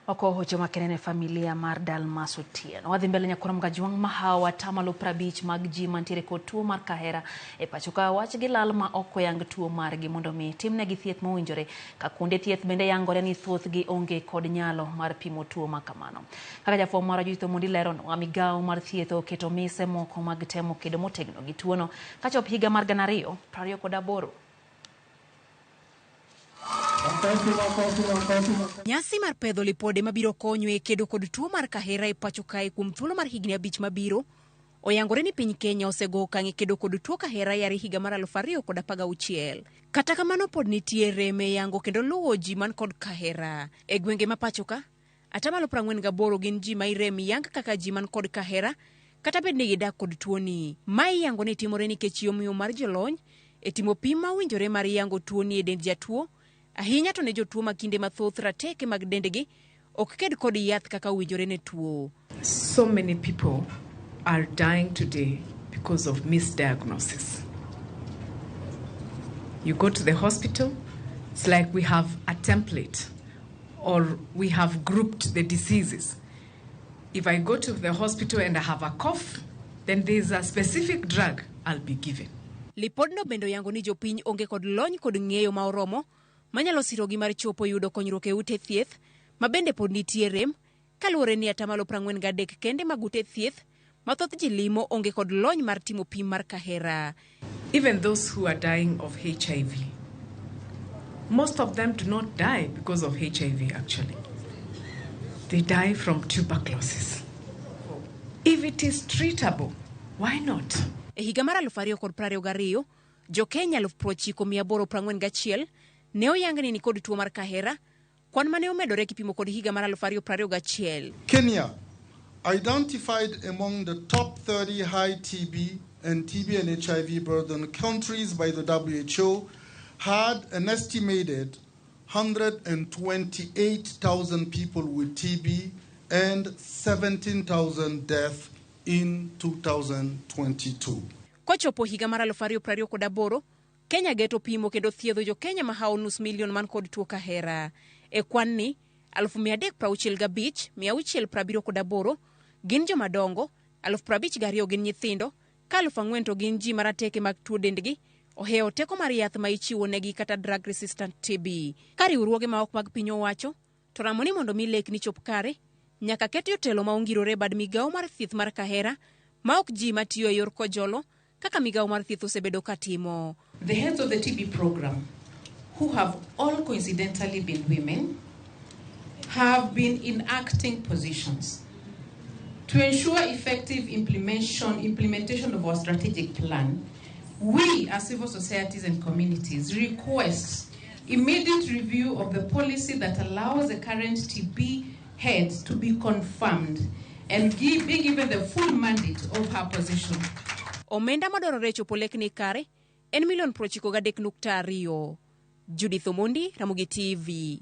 Oko hocho makenene familia mar Dalmas Otieno. Wadhi mbele nyakoro mgajuang mahawa tamalo prabich mag ji mantiere kod tuo mar kahera e pacho ka wach gi lal ma oko yang tuo margi mondo mi timnegi thieth mowinjore ka kuonde thieth bende yangore ni thothgi onge kod nyalo mar pimo tuo makamano. Kaka jafwambo mar Judith Omondi lerono, migawo mar thieth oketo mise moko mag temo kedo motegno gi tuono kachop higa mar 2028. Nyasi mar pedho lipode mabiro konyo e kedo kod tuo mar kahera e pacho kae kuom thuolo mar higni 5 mabiro oyangore ni piny Kenya osego okang' kedo kod tuo kahera yare higa mar 2016. Kata kamano pod nitie rem e yango kendo luwo ji man kod kahera e gwenge ma pacho ka. Atamalo 48 gin ji ma irem yang kaka ji man kod kahera kata bed ni gidak kod tuo ni. Mai yango ni timore nikech yomiyo mar jolony e timo pim ma winjore mar yango tuo ni e dend jatuo. Ahinya to ne jotuo makinde mathoth rateke mag dendegi ok ked kod yath kaka winjore ne tuo. So many people are dying today because of misdiagnosis. You go to the hospital, it's like we have a template or we have grouped the diseases. If I go to the hospital and I have a cough, then there's a specific drug I'll be given. Lipodno bendo yango ni jopiny onge kod lony kod ng'eyo ma oromo manyalo sirogi mar chopo yudo konyruok e ute thieth mabende pod nitie rem kaluwore ni atamalo 43 kende mag ute thieth mathoth ji limo onge kod lony mar timo pim mar kahera. Even those who are dying of HIV, most of them do not die because of HIV actually. They die from tuberculosis. If it is treatable, why not? E higa mar 2022, jo Kenya 9841 ne oyangni ni kod tuo mar kahera, kwan mane omedore kipimo kod higa mar 2021. Kenya, identified among the top 30 high TB and HIV burden countries by the WHO, had an estimated 128,000 people with TB and 17,000 deaths in 2022. Kochopo higa mar 2028, Kenya geto pimo kendo thiedho jo Kenya mahao nus milion man kod tuo kahera. E kwan ni 365,678 gin joma dongo, 52,000 gin nyithindo, ka 4,000 to gin ji marateke mag tuo dendgi oheo teko mar yath ma ichiwo negi kata drug resistant TB. Ka riwruoge ma ok mag piny owacho to ramo ni mondo mi lek ni chop kare nyaka ket jotelo ma ongirore bad migawo mar thieth mar kahera ma ok ji matiyo e yor kojolo kaka migawo mar thieth osebedo katimo. The heads of the TB program, who have all coincidentally been women, have been in acting positions to ensure effective implementation of our strategic plan. We, as civil societies and communities, request immediate review of the policy that allows the current TB heads to be confirmed and be given the full mandate of her position. Omenda madwarore chopo lekni kare en $93.2 million. Judith Omondi, Ramogi TV.